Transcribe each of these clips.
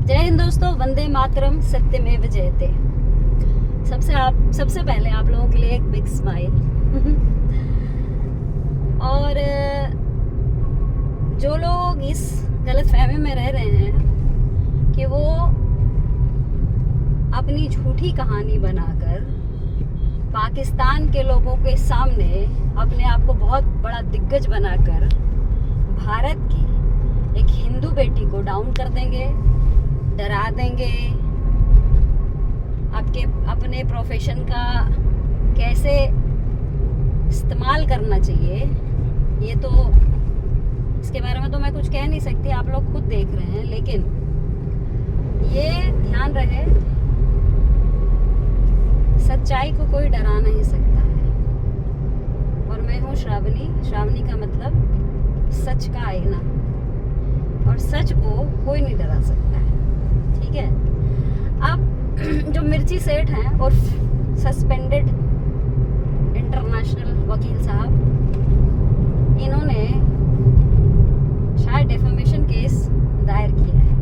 जय हिंद दोस्तों, वंदे मातरम, सत्यमेव जयते। सबसे पहले आप लोगों के लिए एक बिग स्माइल। और जो लोग इस गलतफहमी में रह रहे हैं कि वो अपनी झूठी कहानी बनाकर पाकिस्तान के लोगों के सामने अपने आप को बहुत बड़ा दिग्गज बनाकर भारत की एक हिंदू बेटी को डाउन कर देंगे, डरा देंगे, आपके अपने प्रोफेशन का कैसे इस्तेमाल करना चाहिए, ये तो इसके बारे में तो मैं कुछ कह नहीं सकती, आप लोग खुद देख रहे हैं। लेकिन ये ध्यान रहे, सच्चाई को कोई डरा नहीं सकता है। और मैं हूँ श्रावणी। श्रावणी का मतलब सच का आईना, और सच को कोई नहीं डरा सकता है। ठीक है। अब जो मिर्ची सेठ हैं और सस्पेंडेड इंटरनेशनल वकील साहब, इन्होंने शायद डेफेमेशन केस दायर किया है।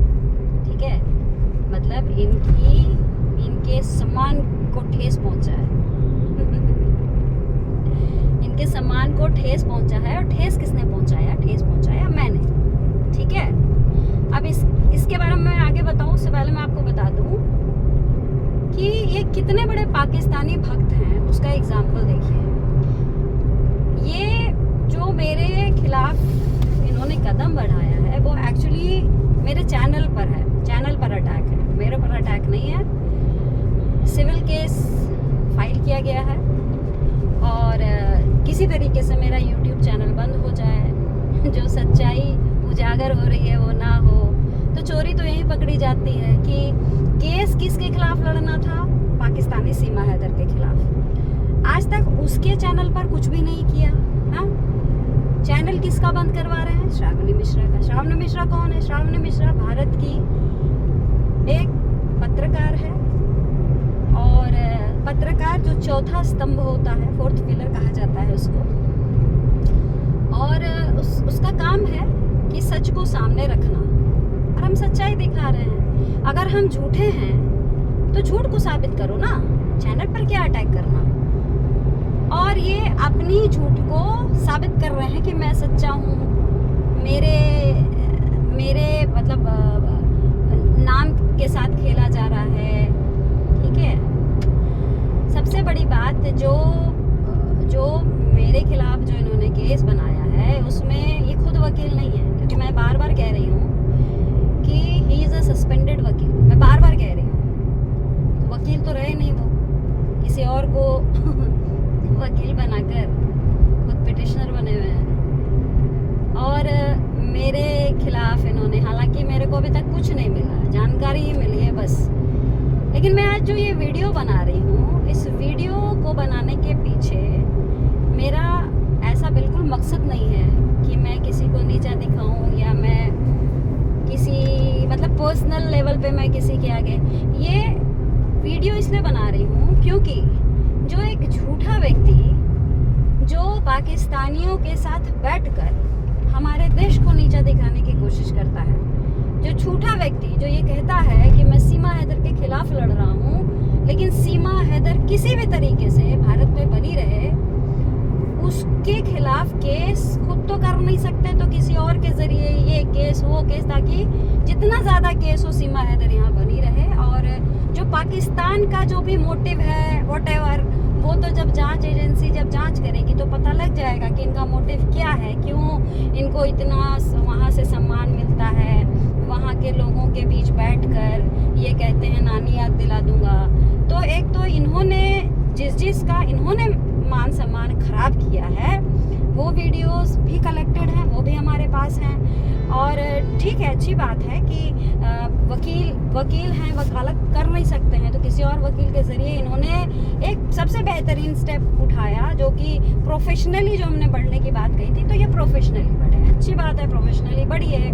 ठीक है, मतलब इनके सम्मान को ठेस पहुंचा है। इनके सम्मान को ठेस पहुंचा है। और ठेस किसने पहुंचाया? ठेस पहुंचाया मैंने। ठीक है। अब इसके बारे में मैं आगे बताऊं, उससे पहले मैं आपको बता दूं कि ये कितने बड़े पाकिस्तानी भक्त हैं, उसका एग्जाम्पल देखिए। ये जो मेरे खिलाफ इन्होंने कदम बढ़ाया है वो एक्चुअली मेरे चैनल पर है, चैनल पर अटैक है, मेरे पर अटैक नहीं है। सिविल केस फाइल किया गया है और किसी तरीके से मेरा यूट्यूब चैनल बंद हो जाए, जो सच्चाई उजागर हो रही है वो ना हो, तो चोरी तो यही पकड़ी जाती है कि केस किसके खिलाफ लड़ना था? पाकिस्तानी सीमा हैदर के खिलाफ। आज तक उसके चैनल पर कुछ भी नहीं किया। हाँ, चैनल किसका बंद करवा रहे हैं? श्रावणी मिश्रा का। श्रावणी मिश्रा कौन है? श्रावणी मिश्रा भारत की एक पत्रकार है, और पत्रकार जो चौथा स्तंभ होता है, फोर्थ पिलर कहा जाता है उसको, और उसका काम है कि सच को सामने रखना, और हम सच्चाई दिखा रहे हैं। अगर हम झूठे हैं तो झूठ को साबित करो ना, चैनल पर क्या अटैक करना। और ये अपनी झूठ को साबित कर रहे हैं कि मैं सच्चा हूँ, मेरे मतलब नाम के साथ खेला जा रहा है। ठीक है। सबसे बड़ी बात, जो मेरे खिलाफ जो इन्होंने केस बनाया है उसमें ये खुद वकील नहीं है, क्योंकि मैं बार बार कह रही हूँ कि ही इज़ अ सस्पेंडेड वकील। मैं बार बार कह रही हूँ, तो वकील तो रहे नहीं, वो किसी और को वकील बनाकर खुद पिटिशनर बने हुए हैं। और मेरे खिलाफ इन्होंने, हालांकि मेरे को अभी तक कुछ नहीं मिला, जानकारी ही मिली है बस। लेकिन मैं आज जो ये वीडियो बना रही हूँ, इस वीडियो को बनाने के पीछे मेरा ऐसा बिल्कुल मकसद नहीं है कि मैं किसी को नीचा दिखाऊं, या मैं किसी मतलब पर्सनल लेवल पे मैं किसी के आगे। ये वीडियो इसलिए बना रही हूँ क्योंकि जो एक झूठा व्यक्ति जो पाकिस्तानियों के साथ बैठकर हमारे देश को नीचा दिखाने की कोशिश करता है, जो झूठा व्यक्ति जो ये कहता है कि मैं सीमा हैदर के खिलाफ लड़ रहा हूँ, लेकिन सीमा हैदर किसी भी तरीके से भारत में बनी रहे, उसके खिलाफ केस खुद तो कर नहीं सकते, तो किसी और के जरिए ये केस वो केस, ताकि जितना ज़्यादा केस हो सीमा हैदर यहाँ बनी रहे। और जो पाकिस्तान का जो भी मोटिव है व्हाटएवर, वो तो जब जांच एजेंसी जब जांच करेगी तो पता लग जाएगा कि इनका मोटिव क्या है, क्यों इनको इतना वहाँ से सम्मान मिलता है, वहाँ के लोगों के बीच बैठकर ये कहते हैं नानी याद दिला दूंगा। तो एक तो इन्होंने जिसका इन्होंने मान सम्मान खराब किया है, वो वीडियोस भी कलेक्टेड हैं, वो भी हमारे पास हैं। और ठीक है, अच्छी बात है कि वकील हैं, वकालत कर नहीं सकते हैं, तो किसी और वकील के ज़रिए इन्होंने एक सबसे बेहतरीन स्टेप उठाया, जो कि प्रोफेशनली जो हमने बढ़ने की बात कही थी, तो ये प्रोफेशनली बढ़े हैं। अच्छी बात है, प्रोफेशनली बढ़िए।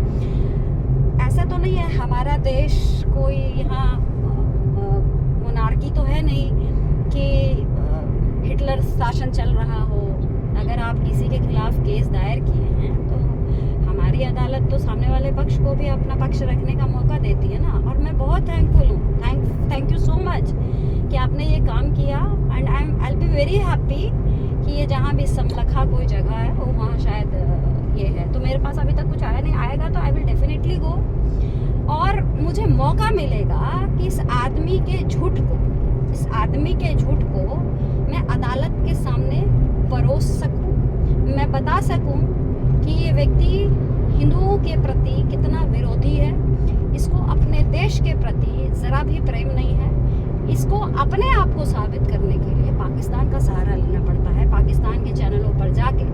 ऐसा तो नहीं है हमारा देश कोई यहाँ मोनार्की तो है नहीं कि हिटलर शासन चल रहा हो। अगर आप किसी के खिलाफ केस दायर किए हैं तो हमारी हमारी अदालत तो सामने वाले पक्ष को भी अपना पक्ष रखने का मौका देती है ना। और मैं बहुत थैंकफुल हूँ, थैंक यू सो मच कि आपने ये काम किया। And I will be very happy कि ये जहाँ भी समलखा कोई जगह है वो वहाँ शायद ये है। तो मेरे पास अभी तक कुछ आया नहीं, आएगा तो आई विल डेफिनेटली गो। और मुझे मौका मिलेगा कि इस आदमी के झूठ को मैं अदालत के सामने परोस सकूं, मैं बता सकूं कि ये व्यक्ति हिंदुओं के प्रति कितना विरोधी है, इसको अपने देश के प्रति ज़रा भी प्रेम नहीं है। इसको अपने आप को साबित करने के लिए पाकिस्तान का सहारा लेना पड़ता है। पाकिस्तान के चैनलों पर जाके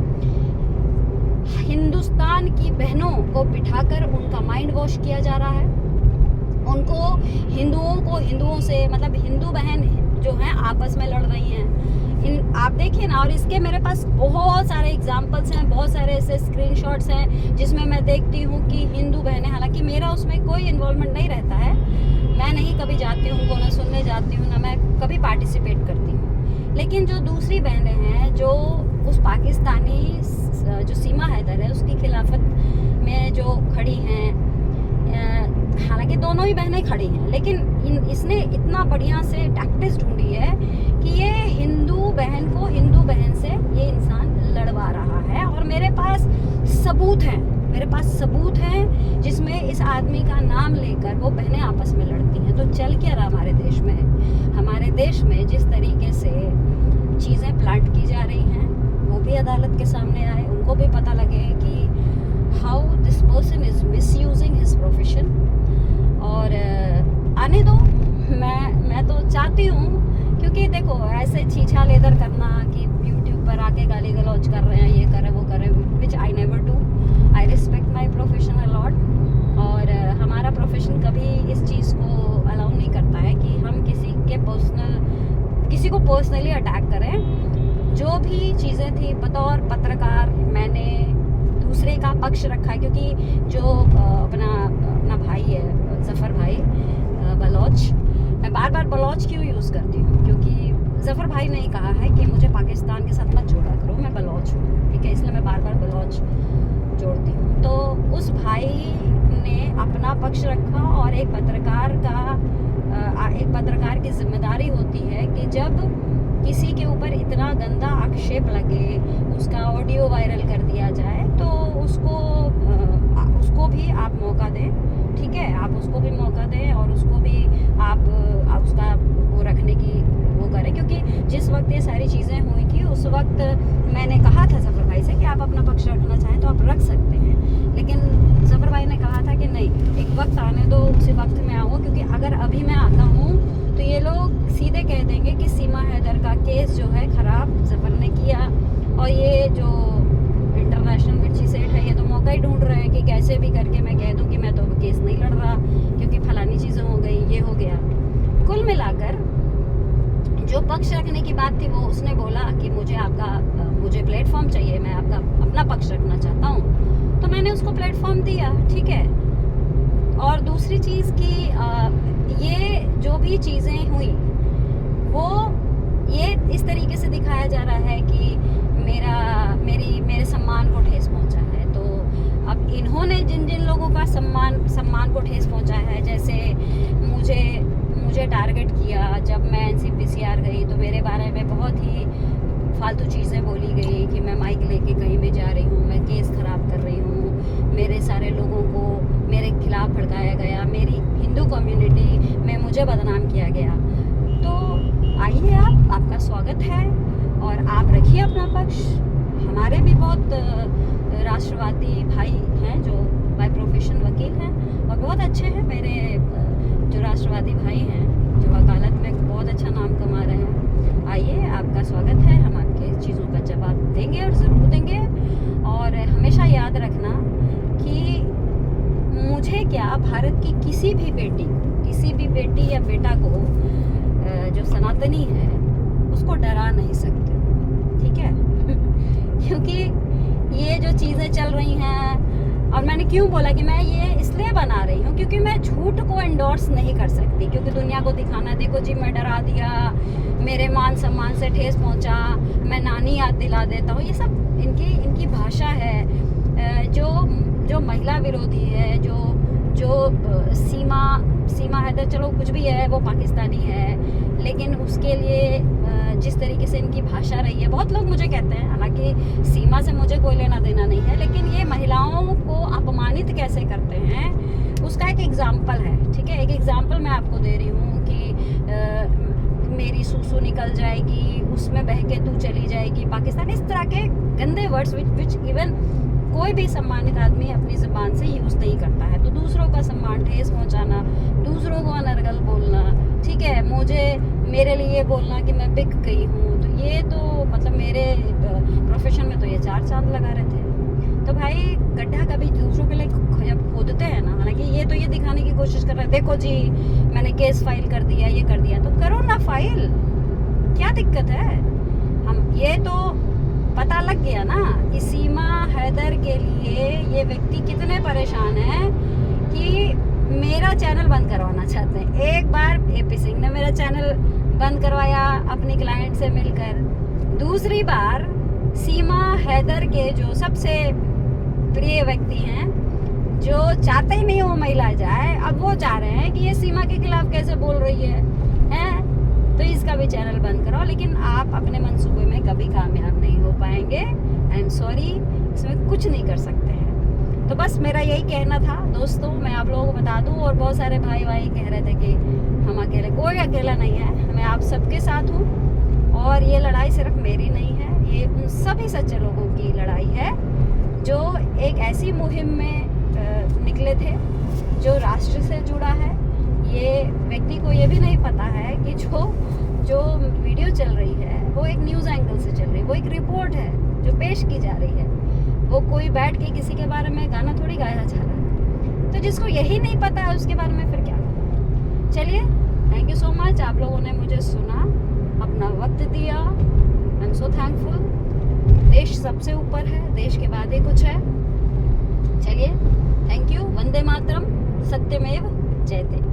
हिंदुस्तान की बहनों को बिठाकर उनका माइंड वॉश किया जा रहा है। उनको हिंदुओं से मतलब हिंदू बहन जो हैं आपस में लड़ रही हैं। आप देखिए ना। और इसके मेरे पास बहुत सारे एग्जाम्पल्स हैं, बहुत सारे ऐसे स्क्रीनशॉट्स हैं जिसमें मैं देखती हूँ कि हिंदू बहनें, हालांकि मेरा उसमें कोई इन्वॉल्वमेंट नहीं रहता है, मैं नहीं कभी जाती हूँ उनको, ना सुनने जाती हूँ, ना मैं कभी पार्टिसिपेट करती हूँ। लेकिन जो दूसरी बहनें हैं जो उस पाकिस्तानी जो सीमा हैदर है उसकी खिलाफत में जो खड़ी हैं, हालांकि दोनों ही बहनें खड़ी हैं, लेकिन इसने इतना बढ़िया से टैक्टिक्स ढूंढी है कि ये हिंदू बहन को हिंदू बहन से ये इंसान लड़वा रहा है। और मेरे पास सबूत हैं जिसमें इस आदमी का नाम लेकर वो बहनें आपस में लड़ती हैं। तो चल क्या रहा हमारे देश में जिस तरीके से चीज़ें प्लांट की जा रही हैं वो भी अदालत के सामने आए, उनको भी पता लगे कि how this person is misusing his profession. और आने दो, मैं तो चाहती हूँ, क्योंकि देखो ऐसे छीछा लेदर करना कि यूट्यूब पर आके गाली गलौज कर रहे हैं, ये कर रहे वो कर रहे, which I never do. I respect my profession a lot. और हमारा प्रोफेशन कभी इस चीज़ को अलाउ नहीं करता है कि हम किसी को पर्सनली अटैक करें। जो भी चीज़ें थी बतौर पत्रकार मैंने दूसरे का पक्ष रखा है, क्योंकि जो अपना भाई है ज़फ़र भाई बलोच, मैं बार बार बलोच क्यों यूज़ करती हूँ, क्योंकि ज़फ़र भाई ने कहा है कि मुझे पाकिस्तान के साथ मत जोड़ा करो, मैं बलोच हूँ, ठीक है, इसलिए मैं बार बार बलोच जोड़ती हूँ। तो उस भाई ने अपना पक्ष रखा। और एक पत्रकार की जिम्मेदारी होती है कि जब किसी के ऊपर इतना गंदा आक्षेप लगे, उसका ऑडियो वायरल कर दिया जाए, तो उसको भी आप मौका दें, ठीक है, आप उसको भी मौका दें और उसको भी आप उसका वो रखने की वो करें। क्योंकि जिस वक्त ये सारी चीज़ें हुई थी उस वक्त मैंने कहा था ज़फ़र भाई से कि आप अपना पक्ष रखना चाहें तो आप रख सकते हैं, लेकिन ज़फ़र भाई ने कहा था कि नहीं, एक वक्त आने दो, उसी वक्त में आओ, क्योंकि अगर अभी मैं आता हूँ तो ये लोग सीधे कह देंगे कि सीमा हैदर का केस जो है ख़राब ज़फ़र ने किया। और ये जो इंटरनेशनल मिर्ची सेठ है ये तो मौका ही ढूंढ रहे हैं कि कैसे भी करके मैं कह दूं कि मैं तो केस नहीं लड़ रहा क्योंकि फलानी चीज़ें हो गई, ये हो गया। कुल मिलाकर जो पक्ष रखने की बात थी वो उसने बोला कि मुझे प्लेटफॉर्म चाहिए, मैं आपका अपना पक्ष रखना चाहता हूँ, तो मैंने उसको प्लेटफॉर्म दिया, ठीक है। और दूसरी चीज़ कि ये जो भी चीज़ें हुई वो ये इस तरीके से दिखाया जा रहा है कि मेरे सम्मान को ठेस पहुंचा है। तो अब इन्होंने जिन लोगों का सम्मान को ठेस पहुंचा है, जैसे मुझे टारगेट किया जब मैं NCPCR गई, तो मेरे बारे में बहुत ही फालतू चीज़ें बोली गई कि मैं माइक लेके कहीं भी जा रही हूँ, मैं केस ख़राब कर रही हूँ, मेरे सारे लोगों को मेरे खिलाफ भड़काया गया, मेरी हिंदू कम्युनिटी में मुझे बदनाम किया गया। तो आइए, आपका स्वागत है और आप रखिए अपना पक्ष। हमारे भी बहुत राष्ट्रवादी भाई हैं जो बाय प्रोफेशन वकील हैं और बहुत अच्छे हैं। मेरे जो राष्ट्रवादी भाई हैं जो वकालत में बहुत अच्छा नाम कमा रहे हैं, आइए, आपका स्वागत है। हम आपके चीज़ों का जवाब देंगे और ज़रूर देंगे। और हमेशा याद रखना कि मुझे क्या, भारत की किसी भी बेटी या बेटा को जो सनातनी है उसको डरा नहीं सकते, ठीक है। क्योंकि ये जो चीज़ें चल रही हैं, और मैंने क्यों बोला कि मैं ये इसलिए बना रही हूँ क्योंकि मैं झूठ को एंडोर्स नहीं कर सकती, क्योंकि दुनिया को दिखाना, देखो जी मैं डरा दिया, मेरे मान सम्मान से ठेस पहुँचा, मैं नानी याद दिला देता हूँ, ये सब इनकी भाषा है। जो महिला विरोधी है, जो सीमा हैदर, चलो कुछ भी है, वो पाकिस्तानी है, लेकिन उसके लिए जिस तरीके से इनकी भाषा रही है, बहुत लोग मुझे कहते हैं, हालांकि सीमा से मुझे कोई लेना देना नहीं है, लेकिन ये महिलाओं को अपमानित कैसे करते हैं उसका एक एग्जाम्पल है। ठीक है, एक एग्जाम्पल मैं आपको दे रही हूँ कि मेरी सूसू निकल जाएगी, उसमें बह के तू चली जाएगी, पाकिस्तान, इस तरह के गंदे वर्ड्स विच इवन कोई भी सम्मानित आदमी अपनी ज़ुबान से यूज़ नहीं करता है। तो दूसरों का सम्मान ठेस पहुंचाना, दूसरों को अनर्गल बोलना, ठीक है, मेरे लिए बोलना कि मैं बिक गई हूँ, तो ये तो मतलब मेरे प्रोफेशन में तो ये 4 चांद लगा रहे थे। तो भाई गड्ढा कभी दूसरों के लिए जब खोदते हैं ना, हालांकि ये तो ये दिखाने की कोशिश कर रहे हैं, देखो जी मैंने केस फाइल कर दिया, ये कर दिया, तो करो ना फाइल, क्या दिक्कत है। हम ये तो पता लग गया ना कि सीमा हैदर के लिए ये व्यक्ति कितने परेशान हैं कि मेरा चैनल बंद करवाना चाहते हैं। एक बार एपी सिंह ने मेरा चैनल बंद करवाया अपनी क्लाइंट से मिलकर, दूसरी बार सीमा हैदर के जो सबसे प्रिय व्यक्ति हैं, जो चाहते ही नहीं वो महिला जाए, अब वो चाह रहे हैं कि ये सीमा के खिलाफ कैसे बोल रही है, तो इसका भी चैनल बंद कराओ। लेकिन आप अपने मंसूबे में कभी कामयाब नहीं हो पाएंगे, आई एम सॉरी, इसमें कुछ नहीं कर सकते हैं। तो बस मेरा यही कहना था दोस्तों, मैं आप लोगों को बता दूं, और बहुत सारे भाई कह रहे थे कि हम अकेले, कोई अकेला नहीं है, मैं आप सबके साथ हूँ, और ये लड़ाई सिर्फ मेरी नहीं है, ये उन सभी सच्चे लोगों की लड़ाई है जो एक ऐसी मुहिम में निकले थे जो राष्ट्र से जुड़ा है। ये व्यक्ति को ये भी नहीं पता है कि जो वीडियो चल रही है वो एक न्यूज़ एंगल से चल रही है, वो एक रिपोर्ट है जो पेश की जा रही है, वो कोई बैठ के किसी के बारे में गाना थोड़ी गाया जा रहा है। तो जिसको यही नहीं पता है उसके बारे में फिर क्या। चलिए, थैंक यू सो मच, आप लोगों ने मुझे सुना, अपना वक्त दिया, आई एम सो थैंकफुल। देश सबसे ऊपर है, देश के बाद ही कुछ है। चलिए, थैंक यू, वंदे मातरम, सत्यमेव जयते।